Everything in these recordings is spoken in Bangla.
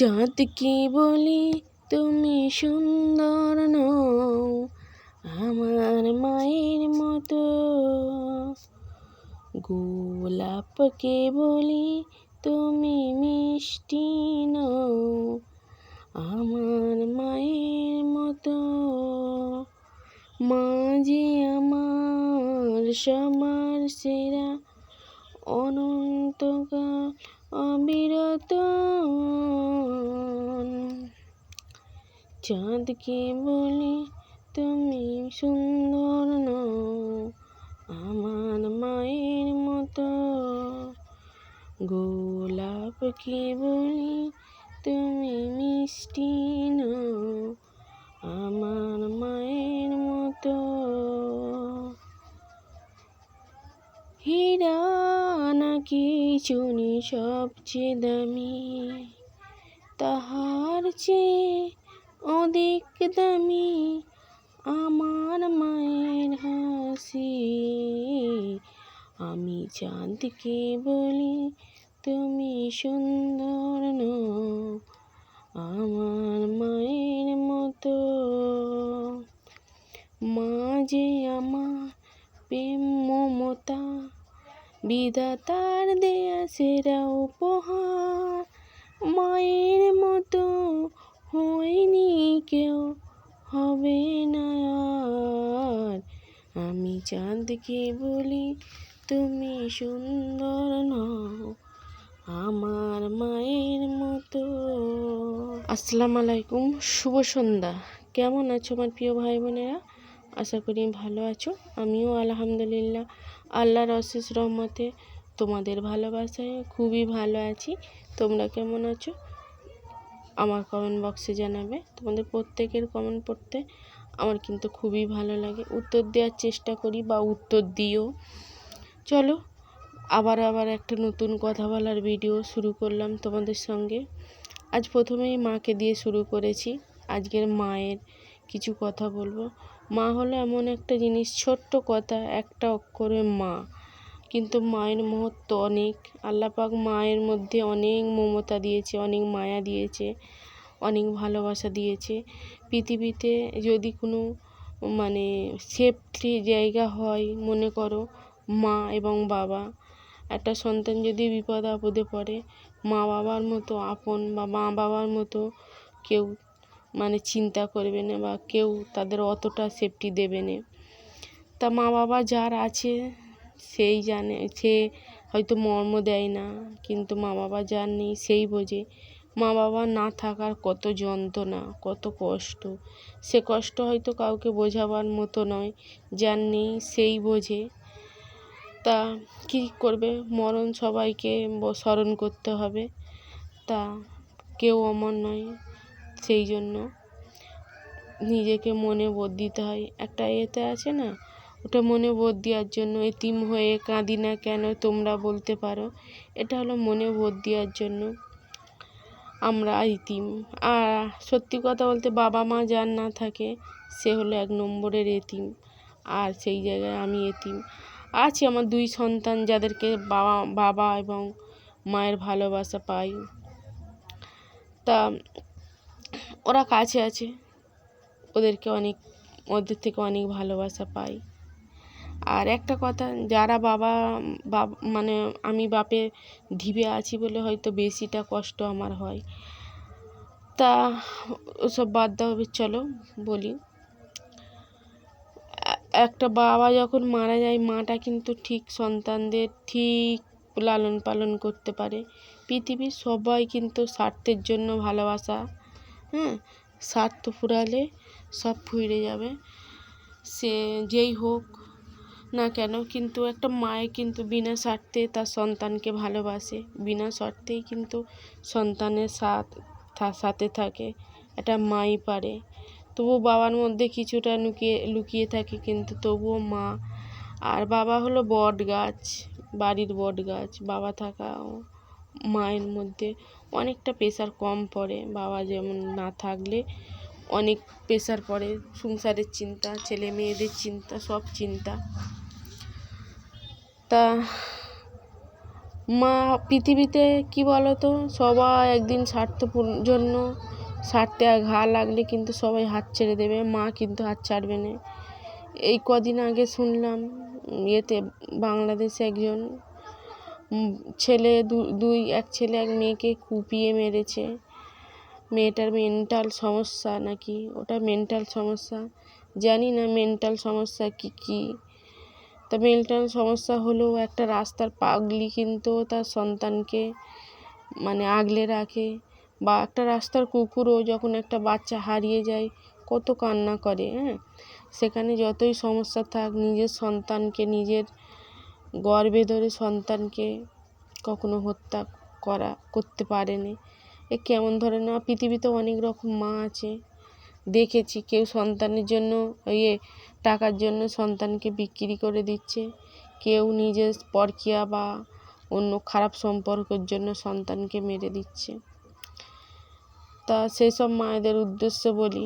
চাঁদকে বলি তুমি সুন্দর নও, আমার মায়ের মতো। গোলাপকে বলি তুমি মিষ্টি নও, আমার মায়ের মতো। মা যে আমার সবার সেরা, অনন্তকাল অবিরত। চাঁদকে বলি তুমি সুন্দর নও, আমার মায়ের মতো। গোলাপকে বলি তুমি মিষ্টি নও, আমার মায়ের মতো। হীরা নাকি চুনি সবচেয়ে দামি, তাহার চেয়ে অধিক দামি আমার মায়ের হাসি। আমি চাঁদকে বলি তুমি সুন্দর নও, আমার মায়ের মতো। মা যে আমার প্রেম মমতা, বিধাতার দেয়া সেরা উপহার। মায়ের মতো হয়নি কেউ, হবে না আর। আমি চাঁদকে বলি তুমি সুন্দর নও, আমার মায়ের মতো। আসসালামু আলাইকুম, শুভ সন্ধ্যা। কেমন আছো আমার প্রিয় ভাই বোনেরা? আশা করি ভালো আছো। আমিও আলহামদুলিল্লাহ আল্লাহর অশেষ রহমতে তোমাদের ভালোবাসায় খুবই ভালো আছি। তোমরা কেমন আছো আমার কমেন্ট বক্সে জানাবে। তোমাদের প্রত্যেকের কমেন্ট পড়তে আমার কিন্তু খুবই ভালো লাগে, উত্তর দেওয়ার চেষ্টা করি বা উত্তর দিও। চলো আবার একটা নতুন কথা বলার ভিডিও শুরু করলাম তোমাদের সঙ্গে। আজ প্রথমেই মাকে দিয়ে শুরু করেছি। আজকের মায়ের কিছু কথা বলবো। মা হলো এমন একটা জিনিস, ছোট্ট কথা, একটা অক্ষরে মা, কিন্তু মায়ের মহত্ব অনেক। আল্লাহ পাক মায়ের মধ্যে অনেক মমতা দিয়েছে, অনেক মায়া দিয়েছে, অনেক ভালোবাসা দিয়েছে। পৃথিবীতে যদি কোনো সেফটি জায়গা হয়, মনে করো মা এবং বাবা। একটা সন্তান যদি বিপদ আপদে পড়ে, মা বাবার মতো আপন বা মা বাবার মতো কেউ চিন্তা করবে না, বা কেউ তাদের অতটা সেফটি দেবে না। তা মা বাবা যার আছে সেই জানে, সে হয়তো মর্ম দেয় না, কিন্তু মা বাবা যার নেই সেই বোঝে মা বাবা না থাকার কত যন্ত্রণা, কত কষ্ট। সে কষ্ট হয়তো কাউকে বোঝাবার মতো নয়, যার নেই সেই বোঝে। তা কী করবে, মরণ সবাইকে স্মরণ করতে হবে। তা কেউ অমর নয়, সেই জন্য নিজেকে মনে বোধ দিতে হয়। একটা এতে আছে না, ওটা মনে বোধ দেওয়ার জন্য, এতিম হয়ে কাঁদি না কেন তোমরা বলতে পারো। এটা হলো মনে বোধ দেওয়ার জন্য আমরা এতিম। আর সত্যি কথা বলতে বাবা মা যার না থাকে সে হলো 1 নম্বরের এতিম। আর সেই জায়গায় আমি এতিম আছি। আমার 2 সন্তান যাদেরকে বাবা এবং মায়ের ভালোবাসা পাই। তা ওরা কাছে আছে, ওদের থেকে অনেক ভালোবাসা পাই। আর একটা কথা, যারা আমি বাপে ঢিবে আছি বলে হয়তো বেশিটা কষ্ট আমার হয়। তা ওসব বাদ দেওয়া হবে, চলো বলি। একটা বাবা যখন মারা যায়, মাটা কিন্তু ঠিক সন্তানদের ঠিক লালন পালন করতে পারে। পৃথিবীর সবাই কিন্তু স্বার্থের জন্য ভালোবাসা, স্বার্থ ফুরালে সব ফুরিয়ে যাবে, সে যেই হোক না কেন। কিন্তু একটা মায়ে কিন্তু বিনা স্বার্থে তার সন্তানকে ভালোবাসে, বিনা স্বার্থেই কিন্তু সন্তানের সাথে থাকে। এটা মাই পারে। তবুও বাবার মধ্যে কিছুটা লুকিয়ে থাকে, কিন্তু তবুও মা। আর বাবা হলো বট গাছ, বাড়ির বট গাছ। বাবা থাকা মায়ের মধ্যে অনেকটা প্রেশার কম পড়ে। বাবা যেমন না থাকলে অনেক প্রেশার পড়ে, সংসারের চিন্তা, ছেলে মেয়েদের চিন্তা, সব চিন্তা। তা মা পৃথিবীতে কি বলো তো, সবাই একদিন জন্য স্বার্থে ঘা লাগলে কিন্তু সবাই হাত ছেড়ে দেবে, মা কিন্তু হাত ছাড়বে না। এই কদিন আগে শুনলাম ইয়েতে বাংলাদেশে একজন ছেলে এক ছেলে এক মেয়েকে কুপিয়ে মেরেছে। মেয়েটার মেন্টাল সমস্যা নাকি, ওটা মেন্টাল সমস্যা, জানি না মেন্টাল সমস্যা কি। তা মেন্টাল সমস্যা হলেও একটা রাস্তার পাগলি কিন্তু তার সন্তানকে মানে আগলে রাখে, বা একটা রাস্তার কুকুরও যখন একটা বাচ্চা হারিয়ে যায় কত কান্না করে। হ্যাঁ, সেখানে যতই সমস্যা থাক নিজের সন্তানকে, নিজের গর্ভে ধরে সন্তানকে কখনো হত্যা করতে পারেনি। এ কেমন ধরনের? পৃথিবীতে অনেক রকম মা আছে, দেখেছি কেউ সন্তানের জন্য টাকার জন্য সন্তানকে বিক্রি করে দিচ্ছে, কেউ নিজের পরকীয়া বা অন্য খারাপ সম্পর্কের জন্য সন্তানকে মেরে দিচ্ছে। তা সেই সব মায়েদের উদ্দেশ্য বলি,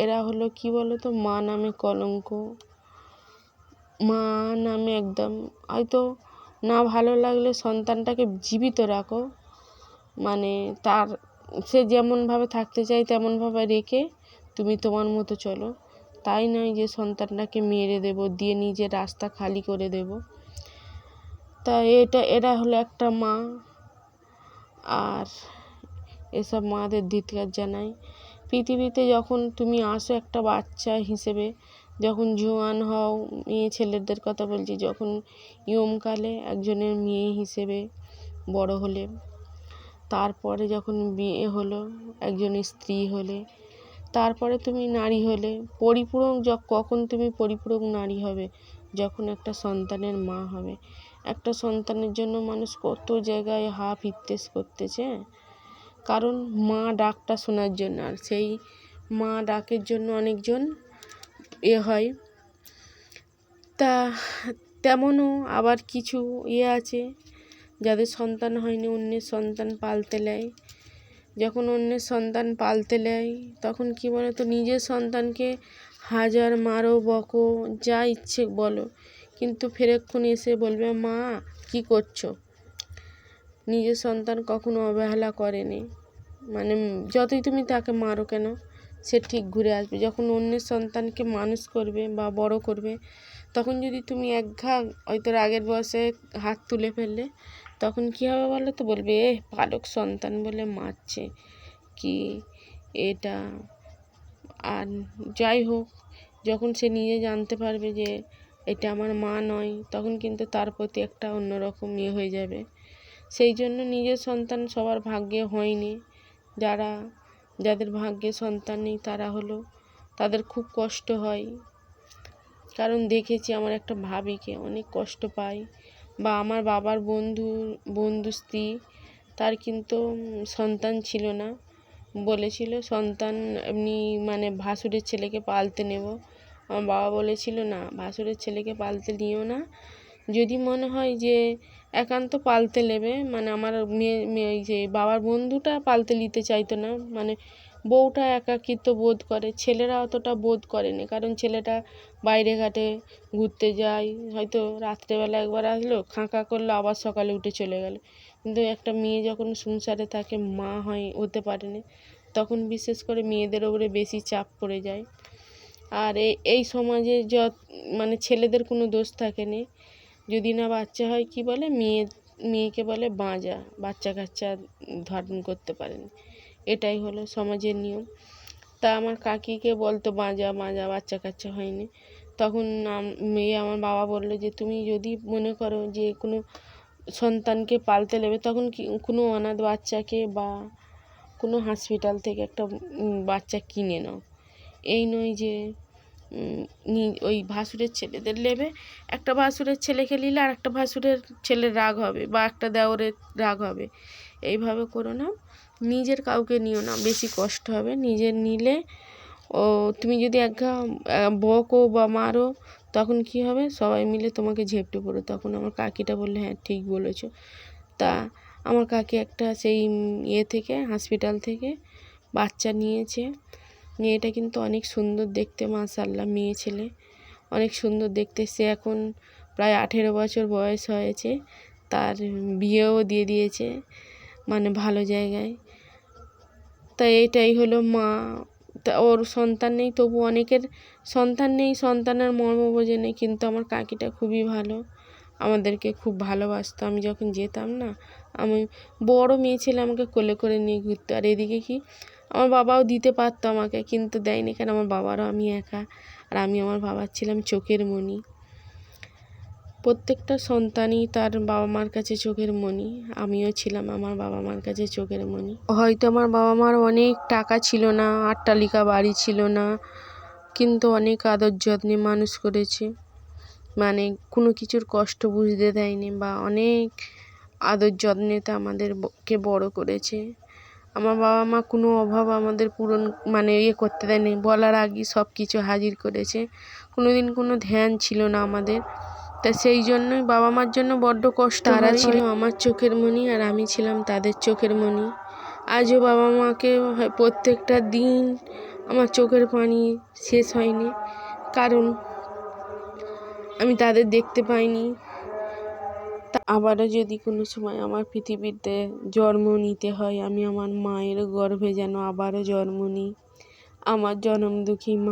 এরা হলো কি বলো তো, মা নামে কলঙ্ক। মা নামে একদম, হয়তো না ভালো লাগলে সন্তানটাকে জীবিত রাখো, মানে সে যেমনভাবে থাকতে চায় তেমনভাবে রেখে তুমি তোমার মতো চলো, তাই নয় যে সন্তানটাকে মেরে দেব, দিয়ে নিজের রাস্তা খালি করে দেব। তা এরা হলো একটা মা। আর এসব মাদের ধিক্কার জানাই। পৃথিবীতে যখন তুমি আসো একটা বাচ্চা হিসেবে, যখন জোয়ান হও, মেয়ে ছেলেদের কথা বলছি, যখন ইয়মকালে একজনের মেয়ে হিসেবে বড় হলে, তারপরে যখন বিয়ে হলো, একজন স্ত্রী হলে, তারপরে তুমি নারী হলে, কখন তুমি পরিপূরক নারী হবে? যখন একটা সন্তানের মা হবে। একটা সন্তানের জন্য মানুষ কত জায়গায় ফিটনেস করতেছে, কারণ মা ডাকটা শোনার জন্য। আর সেই মা ডাকের জন্য অনেকজন হয়। তা তেমনও আবার কিছু আছে যাদের সন্তান হয়নি, অন্যের সন্তান পালতে নেয়। যখন অন্যের সন্তান পালতে নেয় তখন কি বলো তো, নিজের সন্তানকে হাজার মারো বকো যা ইচ্ছে বলো, কিন্তু ফেরেক্ষণ এসে বলবে মা কি করছো। নিজের সন্তান কখনো অবহেলা করেনি, মানে যতই তুমি তাকে মারো কেন সে ঠিক ঘুরে আসবে। যখন অন্যের সন্তানকে মানুষ করবে বা বড় করবে, তখন যদি তুমি একঘা হয়তো রাগের বয়সে হাত তুলে ফেললে, তখন কী হবে বলো তো, বলবে পালক সন্তান বলে মারছে কি এটা। আর যাই হোক, যখন সে নিজে জানতে পারবে যে এটা আমার মা নয়, তখন কিন্তু তার প্রতি একটা অন্যরকম হয়ে যাবে। সেই জন্য নিজের সন্তান সবার ভাগ্যে হয়নি। যাদের ভাগ্যে সন্তান নেই তাদের খুব কষ্ট হয়। কারণ দেখেছি আমার একটা ভাবিকে অনেক কষ্ট পায়, বা আমার বাবার বন্ধু স্ত্রী, তার কিন্তু সন্তান ছিল না, বলেছিল সন্তান এমনি মানে ভাসুরের ছেলেকে পালতে নেব। আমার বাবা বলেছিল না, ভাসুরের ছেলেকে পালতে নিও না, যদি মনে হয় যে একান্ত পালতে নেবে, মানে আমার মেয়ে যে বাবার বন্ধুটা পালতে নিতে চাইতো না, মানে বউটা একাকিত্ব বোধ করে, ছেলেরা অতটা বোধ করেনি, কারণ ছেলেটা বাইরে ঘাটে ঘুরতে যায়, হয়তো রাত্রেবেলা একবার আসলো, খাঁকা করলো, আবার সকালে উঠে চলে গেল। কিন্তু একটা মেয়ে যখন সংসারে থাকে, মা হতে পারেনি, তখন বিশেষ করে মেয়েদের ওপরে বেশি চাপ পড়ে যায়। আর এই সমাজে মানে ছেলেদের কোনো দোষ থাকেনি, যদি না বাচ্চা হয় কি বলে, মেয়েকে বলে বাঁজা, বাচ্চা কাচ্চা ধারণ করতে পারেনি, এটাই হলো সমাজের নিয়ম। তা আমার কাকিকে বলতো বাঁজা বাচ্চা কাচ্চা হয়নি। তখন আমার বাবা বললো যে তুমি যদি মনে করো যে কোনো সন্তানকে পালতে নেবে, তখন কোনো অনাথ বাচ্চাকে বা কোনো হসপিটাল থেকে একটা বাচ্চা কিনে নাও। এই নয় যে ওই ভাসুরের ছেলেদের নেবে, একটা ভাসুরের ছেলেকে নিলে আর একটা ভাসুরের ছেলের রাগ হবে, বা একটা দেওরের রাগ হবে, এইভাবে করো না। নিজের কাউকে নিও না, বেশি কষ্ট হবে। নিজের নিলে তুমি যদি একঘা বকো বা মারো, তখন কি হবে, সবাই মিলে তোমাকে ঝেপটে পড়ো। তখন আমার কাকিটা বললে হ্যাঁ ঠিক বলেছো। তা আমার কাকি একটা সেই থেকে হসপিটাল থেকে বাচ্চা নিয়েছে। মেয়েটা কিন্তু অনেক সুন্দর দেখতে, মাশাআল্লাহ, মেয়ে ছেলে অনেক সুন্দর দেখতে। সে এখন প্রায় 18 বছর বয়স হয়েছে। তার বিয়েও দিয়ে দিয়েছে, মানে ভালো জায়গায়। তা এইটাই হলো মা। তা ওর সন্তান নেই, তবু অনেকের সন্তান নেই, সন্তানের মর্ম বোঝে নেই, কিন্তু আমার কাকিটা খুবই ভালো, আমাদেরকে খুব ভালোবাসতো। আমি যখন যেতাম না, আমি বড় মেয়ে ছেলে আমাকে কোলে করে নিয়ে ঘুরতো। আর এদিকে কি, আমার বাবাও দিতে পারতো আমাকে, কিন্তু দেয়নি, কারণ আমার বাবারও আমি একা, আর আমি আমার বাবার ছিলাম চোখের মণি। প্রত্যেকটা সন্তানই তার বাবা মার কাছে চোখের মণি, আমিও ছিলাম আমার বাবা মার কাছে চোখের মণি। হয়তো আমার বাবা মার অনেক টাকা ছিল না, অট্টালিকা বাড়ি ছিল না, কিন্তু অনেক আদর যত্নে মানুষ করেছে, মানে কোনো কিছুর কষ্ট বুঝতে দেয়নি, বা অনেক আদর যত্নেতে আমাদেরকে বড় করেছে। আমার বাবা মা কোনো অভাব আমাদের পূরণ মানে করতে দেয়নি, বলার আগেই সব কিছু হাজির করেছে। কোনো দিন কোনো ধ্যান ছিল না আমাদের, তা সেই জন্যই বাবা মার জন্য বড্ড কষ্ট। তারা ছিল আমার চোখের মণি, আর আমি ছিলাম তাদের চোখের মণি। আজও বাবা মাকে প্রত্যেকটা দিন আমার চোখের পানি শেষ হয়নি, কারণ আমি তাদের দেখতে পাইনি। আবারও যদি কোনো সময় আমার পৃথিবীতে জন্ম নিতে হয়, আমি আমার মায়ের গর্ভে যেন আবারও জন্ম নিই। আমার জনম দুঃখী মা।